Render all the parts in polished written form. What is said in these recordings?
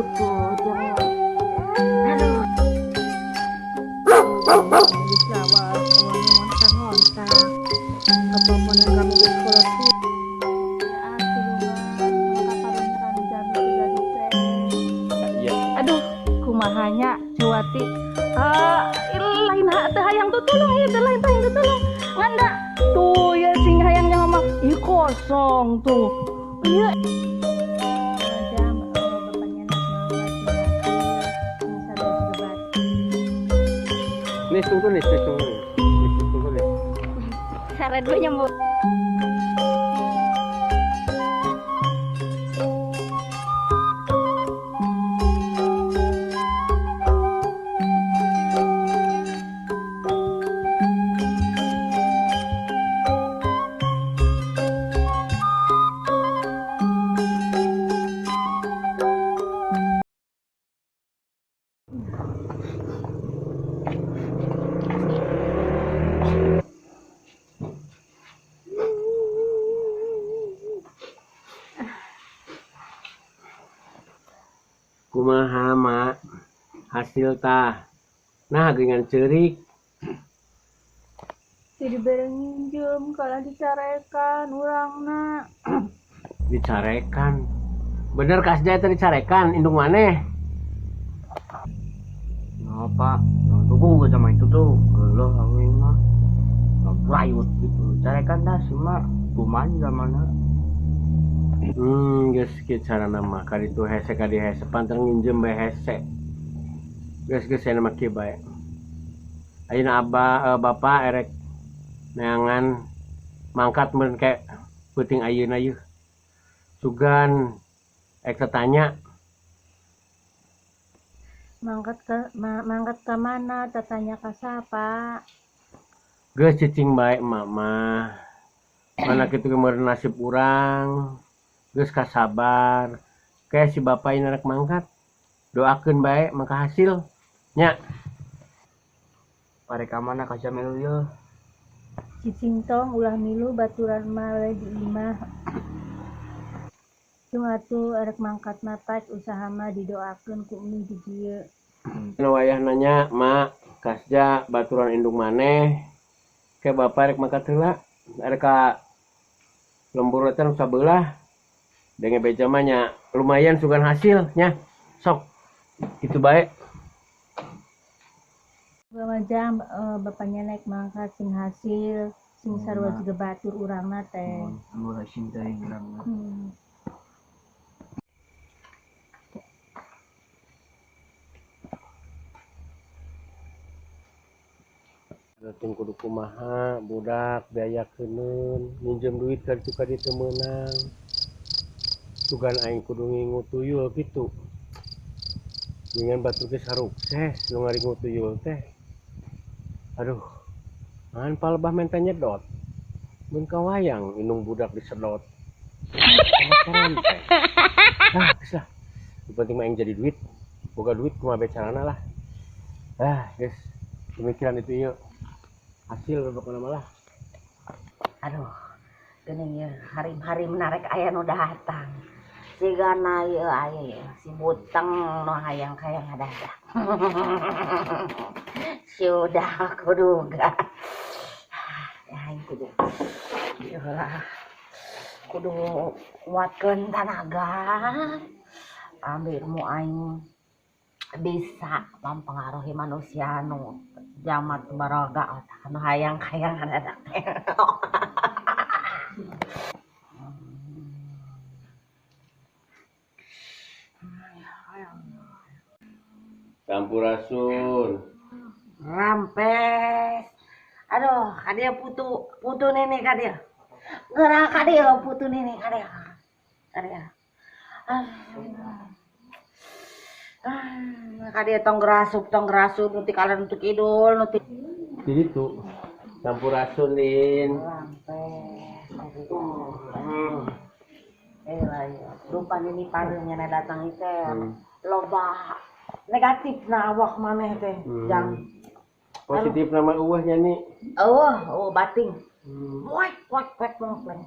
tuh jangan. Aduh. Di sawah, awalnya ngontang-ngontang. Apa mau yang kami di sekolah tuh? Iya. Aduh, kumahanya Cewati. Lain teh hayang tuh tolong ya, lain teh hayang tuh tolong. Nganda tuh ya sing hayangnya ngomong, ih kosong tuh. Iya. Macam bapaknya nak Nis tunggu nih. cara dua nyambung. Kumaha mak hasil tah nah dengan cerik Jadi bareng minjem kalau dicarekan urangna. dicarekan bener kasjaya tadi dicarekan indung maneh Apa? Tunggu gue sama itu tuh. Lo awin mah. Rayut gitu. Carekan dah semua. Kuman zamana. geus kieu carana mah kaditu hese kadi hese pantang nginjem bae hese geus cenah mah kieu bae ayeuna bapak erek neangan mangkat meureun ke peuting ayeuna ieu sugan ek tanya Mangkat ke mana? Tatanya ke siapa? geus cicing bae mama mana kitu kemarin nasib urang geus kasabar kayak si bapak ini anak mangkat doakeun bae mangka hasil nya Pareka mana kaca melu ya. Cicing tong ulah milu baturan mah di imah. Cuma tuh erek mangkat matak usaha mah didoakeun ku umi di dieu. wayah nanya mak kasja baturan indung maneh ke bapak rek mangkat heula arek ka lembur eta nu sabelah denge beja mah nya lumayan sugan hasil nya sok kitu bae Macam bapaknya naik mangkat sing hasil sing sarua juga batur urangna teh. Anu hasil dari urang. Datang kudu kumaha budak biayakeun minjem duit kaditu kaditu meunang sugan aing kudu ngingu tuyul gitu dengan batur ge sarukses nu ngaringu tuyul teh aduh ngan palebah menta nyedot mun kawayang inung budak disedot keren teh geus lah yang penting mah aing jadi duit boga duit kumaha bae carana lah geus pemikiran itu ieu hasil pokoknya malah Aduh, geuning ya hari-hari menarik aya nu datang. Sigana ieu aya ya, si buteng nu hayang-hayang hadadak. Sudah kuduga. Aing kudu ieulah kudu nguatkeun tanaga. Ambil ilmu aing bisa mempengaruhi manusia nu jamat baroga anu hayang-hayang hadadak. Sampurasun Rampes. Aduh, kadia putu nini kadia. Gerak kadia putu nini kadia. Kadia tong gerasup nuti kalan nuti kidul nuti. jadi tuh sampurasun din Rampes. Lupa ini parunya datang itu loba negatif na awak maneh teh jang positif nama uahnya nih bating kuek pleng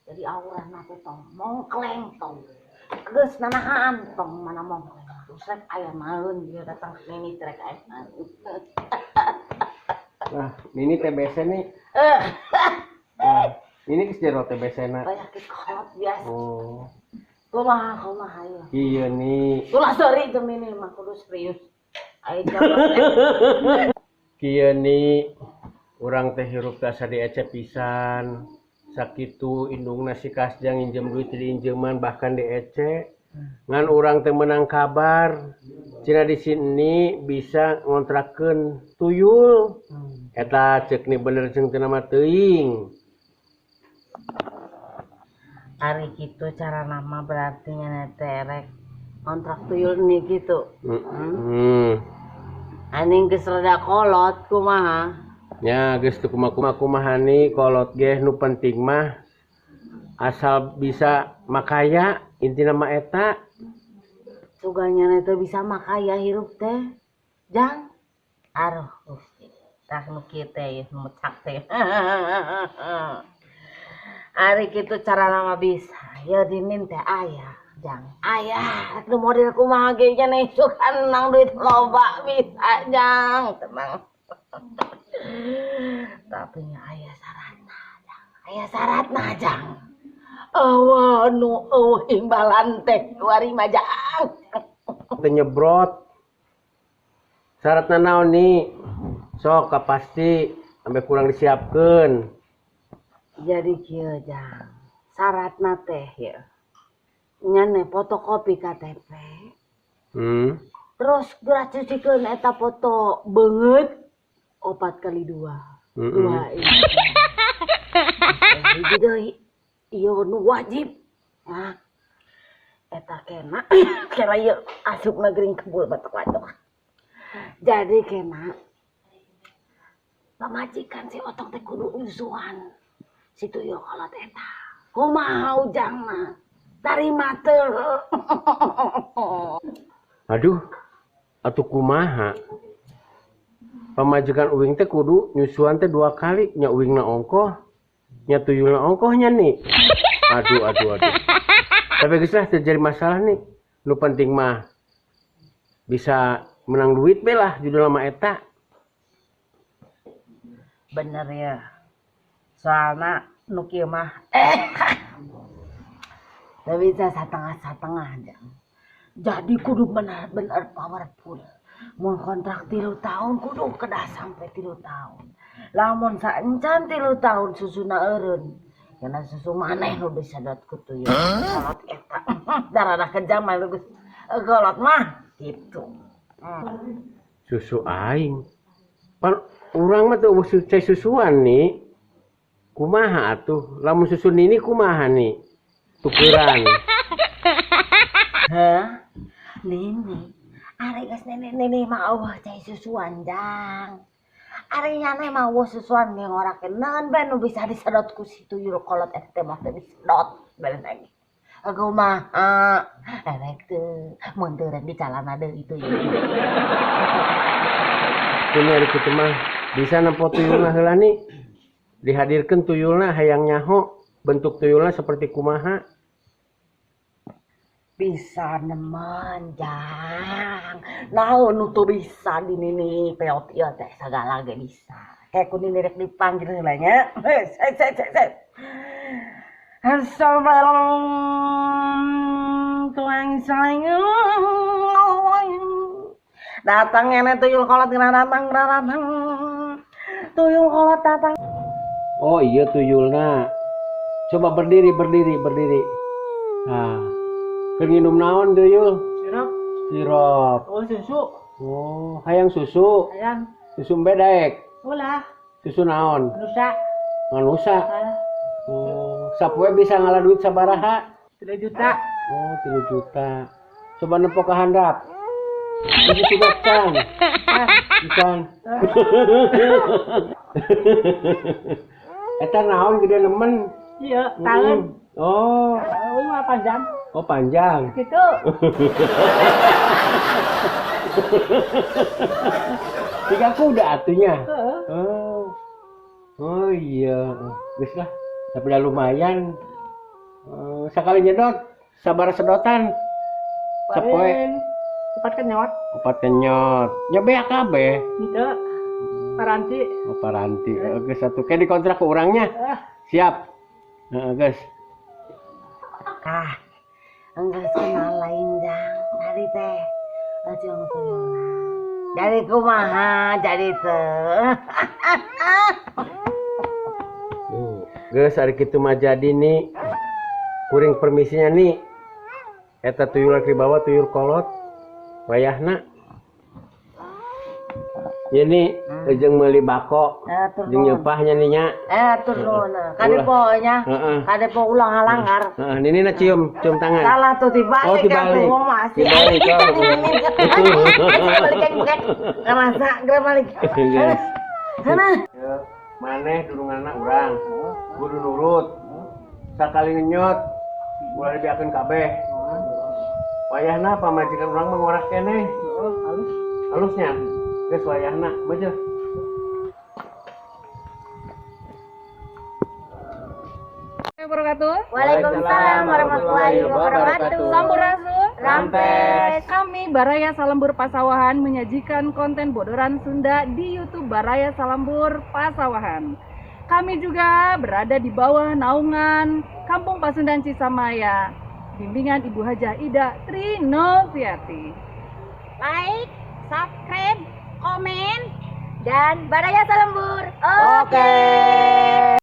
jadi aurana teh tong mongkleng tong Geus nanahan tong mana mong. Terus rek aya naeun dia datang ke Nini rek aya naeun. Nah, ini TBC nih. Eh, Nah, ini geus jero TBC na. penyakit kolot biasa. Oh. Kumaha ya. Iya nih. Ulah sorry itu Nini mah kudu serius. Aya jawab. Kieu nih urang teh hirup tasa diece pisan. Sakitu indungna si Kasjang nginjem duit di injeman bahkan diece. Ngan urang teh menang kabar. Cina di sini bisa ngontrakeun tuyul. Eta cek nih bener jeung teu nama teuing. Ari kitu cara nama berarti nya terek kontrak tuyul nih gitu. Aning geus rada kolot kumaha? Ya geus teu kumaha nih kolot ge nu penting mah asal bisa makaya intina mah eta. Suganya teh bisa makaya hirup teh. Jang. Aduh, Gusti. Tah nu kieu teh nu mecak teh. Ari kitu cara nama bisa. Ya dinin teh aya. Jang. Aya, nu model kumaha ge nya nih sukan nang duit loba bisa jang. Tenang. Tapi nya aya syaratna, Jang. Aya syaratna, Jang. Nu imbalan teh wari mah Jang. Teu nyebrot. Syaratna naon nih? Sok pasti sampai kurang disiapkeun. Jadi kieu Jang. Syaratna teh ya. Nya ne fotokopi KTP. Terus geura cucikeun eta foto beungeut 4x2. 2 ini. Hiji deui ieu nu wajib. Nah, eta kena kira ieu asupna geuring kebul batok-batok. Jadi kena pamajikan si Otong teh kudu usuhan si tuyul kolot eta. Kumaha ujangna? Tarima teu. Aduh, atuh kumaha? Pamajikan uing teh kudu nyusuan teh 2 kali, nya uingna ongkoh, nya tuyulna ongkohnya nih. Aduh. Tapi geus lah terjadi masalah nih. Nu penting mah bisa menang duit belah judul nama eta. Bener ya. Soalna nu kieu mah teu bisa satengah-satengah aja. Jadi kudu bener-bener powerful. Mun kontrak 3 tahun kudu kedah sampai 3 tahun. Lamun saencan 3 tahun susuna eureun. Karena susu maneh nu disadot ku tuyul. Kolot eta. Darah kejam mah geus kolot mah gitu. Susu aing. Pan urang mah teu cai susuan nih. Kumaha atuh? Lamun susu nini kumaha nih? Tukeran. Hah? Nini. Ari geus nini mah eueuh cai susuan Jang. Ari nyana mah eueuh susuan ge ngorakeun naon bae nu bisa disedot ku si tuyul kolot eta teh mah teu disedot balen lagi. Kumaha? Erek teu mun teu rek dicalana deui tuyul. Ini ari kitu mah bisa nempo tuyulna heula nih. Dihadirkeun tuyulna hayang nyaho, bentuk tuyulna seperti kumaha? Bisa nemen Jang. Naon nu teu bisa di nini peot ieu teh sagala ge bisa. Kayak ku nini rek dipanggil heula nya. Assalamualaikum tuang sayang. Datang ene tuyul kolot datang. Tuyul kolot datang. Oh iya tuyulna. Coba berdiri. Nah, keur nginum naon tuyul? Sirop. Oh susu. Oh, hayang susu. Hayang. Susu embedaek. Ulah. Susu naon? Nusa. Manusa. Oh, sapoe bisa ngalah duit sabaraha? 3 juta. Oh, 3 juta. Coba nepok ka handap. Ini sudah can. Can. Eta naon gede nemen? Iya, talent. Oh, Ini mah panjang. oh panjang. Gitu. Tiga kuda atunya. Heeh. Oh iya. Geus lah. Tapi udah lumayan. Sekali nyedot sabar sedotan. Sapoe Paling cepat kenyot. opat kenyot. Nyobe kabeh. Itu paranti. Oh, paranti. Geus satu kayak dikontrak ke orangnya. Siap. Heeh, geus. Kah, enggak kenal lain jang. Dari teh, lajeng tuyulna. Dari kumaha, jadi teh. Geus ari kitu mah jadi nih. Kuring permisinya nih. Eta tuyul lagi bawa tuyul kolot. Wayahna. Ini jeung meuli bako. Jeung nyepahnya nih nya. Tur nuhun. Kadeponya. Heeh. Kadepo ulang halanggar. Heeh, nini cium tangan. Salah tuh dibalik. Oh, dibalik. Dibalik. Ngerasa geus balik. Sana. Maneh dulunganna urang. Kudu nurut. Sakali ngenyot, ulah dibiakeun kabeh. Wayahna pamajikan urang mah ngorah keneh. Halusnya. Geus wayahna, beujeuh. Waalaikumsalam warahmatullahi wabarakatuh. Sampurasun. Rampes. Kami Baraya Salembur Pasawahan menyajikan konten bodoran Sunda di YouTube Baraya Salembur Pasawahan. Kami juga berada di bawah naungan Kampung Pasundan Cisamaya, bimbingan Ibu Hajah Ida Trinoviati. Like, subscribe, komen, dan Baraya Salembur. Oke.